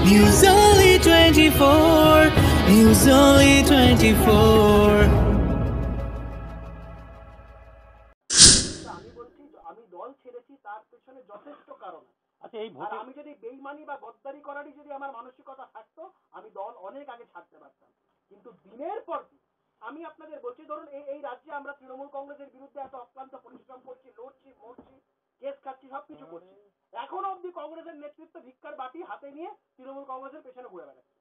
News Only 24. News Only 24. আমি বলছি আমি দল ছেড়েছি তার পেছনে যথেষ্ট কারণ। আচ্ছা, এই আর আমি যদি বেইমানি বা গদ্দারি করারই যদি আমার মানসিকতা থাকতো আমি দল অনেক আগে ছাড়তে পারতাম। কিন্তু দিনের পর দিন আমি আপনাদের বলছি, ধরুন এই রাজ্যে আমরা তৃণমূল কংগ্রেসের বিরুদ্ধে এত অক্লান্ত পরিশ্রম করছি, লড়ছি, মরছি, কেস খাচ্ছি, সবকিছু করছি, এখনো অব্দি কংগ্রেসের নেতৃত্ব ভিক্ষার বাটি হাতে নিয়ে তৃণমূল কংগ্রেসের পেছনে ঘুরে বেড়াচ্ছে।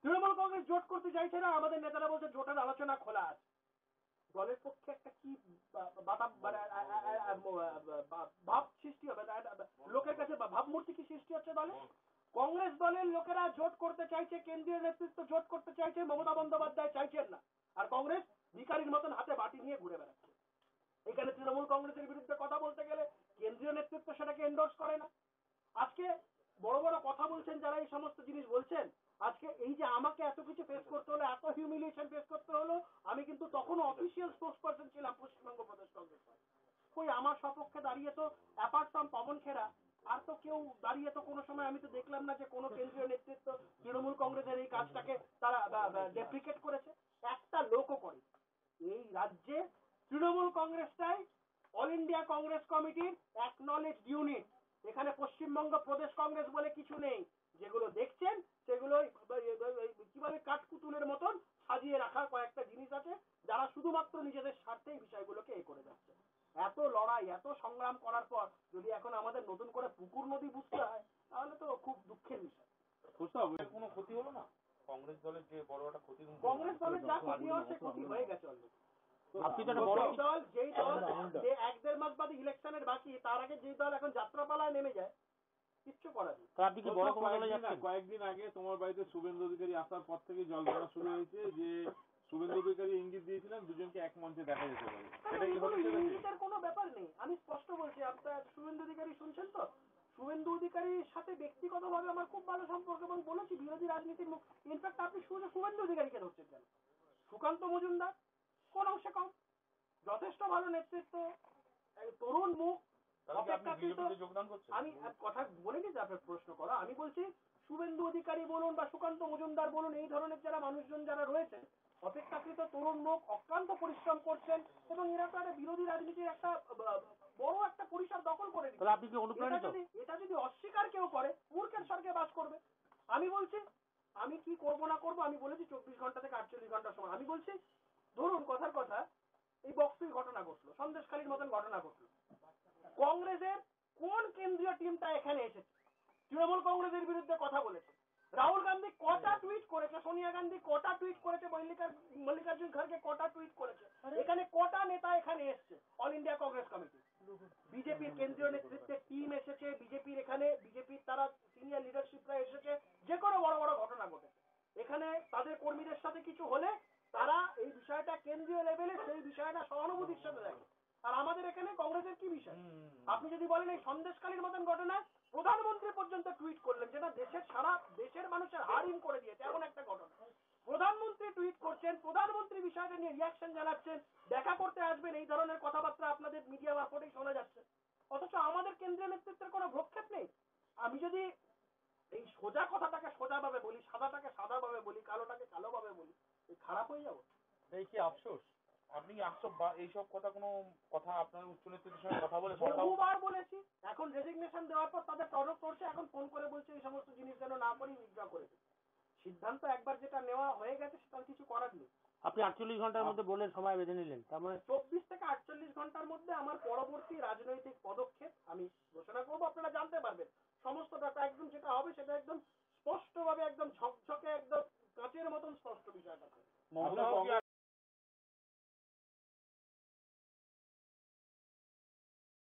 তৃণমূল কংগ্রেস জোট করতে চাইছে না, আমাদের নেতারা বলছে জোটের আলোচনা খোলা আছে। দলের পক্ষে একটা কি ভাব সৃষ্টি হবে, লোকের কাছে ভাবমূর্তি কি সৃষ্টি হচ্ছে দলে। কংগ্রেস দলের লোকেরা জোট করতে চাইছে, কেন্দ্রীয় নেতৃত্ব জোট করতে চাইছে, মমতা বন্দ্যোপাধ্যায় চাইছেন না, আর কংগ্রেস ভিখারির মতন হাতে বাটি নিয়ে ঘুরে বেড়াচ্ছে। এখানে তৃণমূল কংগ্রেসের বিরুদ্ধে কথা বলতে গেলে কেন্দ্রীয় নেতৃত্ব সেটাকে এন্ডোর্স করে না। আজকে বড় বড় কথা বলছেন যারা, এই সমস্ত জিনিস বলছেন, আজকে এই যে আমাকে এত কিছু ফেস করতে হলো, এত হিউমিলিয়েশন ফেস করতে হলো, আমি কিন্তু তখনও অফিসিয়াল স্পোক্স পারসন ছিলাম পশ্চিমবঙ্গ প্রদেশ কংগ্রেস। কই আমার সপক্ষে দাঁড়িয়ে তো অ্যাপার্ট ফ্রম পবন খেরা আর তো কেউ দাঁড়িয়ে তো কোনো সময় আমি তো দেখলাম না যে কোনো কেন্দ্রীয় নেতৃত্ব তৃণমূল কংগ্রেসের এই কাজটাকে তারা ডেপ্রিকেট করেছে। একটা লোকও করে। এই রাজ্যে তৃণমূল কংগ্রেসটাই অল ইন্ডিয়া কংগ্রেস কমিটির অ্যাকনলেজড ইউনিট। এখানে পশ্চিমবঙ্গ প্রদেশ কংগ্রেস বলে কিছু নেই। যেগুলো দেখছেন সেগুলো কিভাবে কাঠপুতুলের মতন সাজিয়ে রাখার কয়েকটা জিনিস আছে, যারা শুধুমাত্র নিজেদের স্বার্থে এই বিষয়গুলোকে এ করে যাচ্ছে। এত লড়াই, এত সংগ্রাম করার পর যদি এখন আমাদের নতুন করে পুকুর নদী বুঝতে হয়, তাহলে তো খুব দুঃখের বিষয়। কোনো ক্ষতি হলো না কংগ্রেস দলের, যে বড় একটা ক্ষতি, কংগ্রেস দলের যা ক্ষতি হওয়ার সে ক্ষতি হয়ে গেছে অলরেডি। যেই দল এক দেড় মাস বাদে ইলেকশনের বাকি, তার আগে যেই দল এখন যাত্রাপালায় নেমে যায়, কিচ্ছু করার নেই। আপনি কি বড় কোনো দলে যাচ্ছেন? কয়েকদিন আগে তোমার বাড়িতে শুভেন্দু অধিকারী আসার পর থেকে জল ধরা শুরু হয়েছে যে শুভেন্দু অধিকারী ইঙ্গিত দিয়েছিলেন দুজনকে এক মঞ্চে দেখা যেতে পারে। ইঙ্গিতের কোনো ব্যাপার নেই, আমি স্পষ্ট বলছি। আপনার শুভেন্দু অধিকারী শুনছেন তো? শুভেন্দু অধিকারীর সাথে ব্যক্তিগতভাবে আমার খুব ভালো সম্পর্ক, এবং বলেছি বিরোধী রাজনীতির মুখ। ইনফ্যাক্ট আপনি শুভেন্দু অধিকারীকে ধরছেন কেন? সুকান্ত মজুমদার কোন অংশে কম, যথেষ্ট ভালো নেতৃত্ব, তরুণ মুখ, অপেক্ষাকৃত। আমি কথা বলিনি যে আপনার প্রশ্ন করা, আমি বলছি শুভেন্দু অধিকারী বলুন বা সুকান্ত মজুমদার বলুন, এই ধরনের যারা মানুষজন যারা রয়েছে, অপেক্ষাকৃত তরুণ মুখ, অক্লান্ত পরিশ্রম করছেন, এবং এরা তো একটা বিরোধী রাজনীতির একটা বড় একটা পরিসর দখল করে দিচ্ছে। আপনি কি অনুপ্রাণিত? এটা যদি অস্বীকার কেউ করে, মূর্খের স্বর্গে বাস করবে। আমি বলছি আমি কি করবো না করবো, আমি বলেছি 24 ঘন্টা থেকে 48 ঘন্টার সময়। আমি বলছি ধরুন কথার কথা, এই বক্সির ঘটনা ঘটলো, সন্দেশখালীর মতন ঘটনা ঘটলো, কংগ্রেসের কোন কেন্দ্রীয় টিমটা এখানে এসেছে তৃণমূল কংগ্রেসের বিরুদ্ধে কথা বলেছে? রাহুল গান্ধী কটা টুইট করেছে, সোনিয়া গান্ধী কটা টুইট করেছে, মল্লিকার্জুন খড়গে কটা টুইট করেছে, এখানে কটা নেতা এখানে এসছে অল ইন্ডিয়া কংগ্রেস কমিটি? বিজেপির কেন্দ্রীয় নেতৃত্বের টিম এসেছে, বিজেপির এখানে বিজেপির তারা সিনিয়র লিডারশিপরা এসেছে, যে কোনো বড় বড় ঘটনা ঘটেছে। এখানে তাদের কর্মীদের সাথে কিছু হলে তারা এই বিষয়টা কেন্দ্রীয় লেভেলে সেই বিষয়টা সহানুভূতির সাথে দেখে। আর আমাদের এখানে কংগ্রেসের কি বিষয়? আপনি যদি বলেন এই সন্দেশকালীর মতন ঘটনা, প্রধানমন্ত্রী পর্যন্ত টুইট করলেন, যেটা দেশের সারা দেশের মানুষের হারিম করে দিয়েছে এমন একটা ঘটনা। প্রধানমন্ত্রী টুইট করছেন, প্রধানমন্ত্রী বিষয়টা নিয়ে রিয়াকশন জানাচ্ছেন, দেখা করতে আসবেন, এই ধরনের কথাবার্তা আপনাদের মিডিয়া মারফতেই শোনা যাচ্ছে। অথচ আমাদের কেন্দ্রীয় নেতৃত্বের কোনো ভ্রক্ষেপ নেই। আমি যদি এই সোজা কথাটাকে সোজাভাবে বলি, সাদাটাকে সাদাভাবে বলি, কালোটাকে কালোভাবে বলি, এই খারাপ হয়ে যাবো। এই কি আফসোস? আপনি আফসোস বা এইসব কথা, কোনো কথা আপনার উচ্চ নেতৃত্বের সঙ্গে কথা বলে বহুবার বলেছি। এখন রেজিগনেশন দেওয়ার পর তাদের তলব করছে, এখন ফোন করে বলছে এই সমস্ত জিনিস যেন না করি, উইথড্র করে দিই। সিদ্ধান্ত একবার যেটা নেওয়া হয়ে গেছে সেটার কিছু করার নেই। আপনি 48 ঘন্টার মধ্যে বলে সময় বেঁধে নিলেন, তার মানে 24 থেকে 48 ঘন্টার মধ্যে আমার পরবর্তী রাজনৈতিক পদক্ষেপ আমি ঘোষণা করবো। আপনারা জানতে পারবেন সমস্ত ডাটা, একদম যেটা হবে সেটা একদম স্পষ্টভাবে, একদম ঝকঝকে, একদম কাঁচের মতন স্পষ্ট বিষয়টা।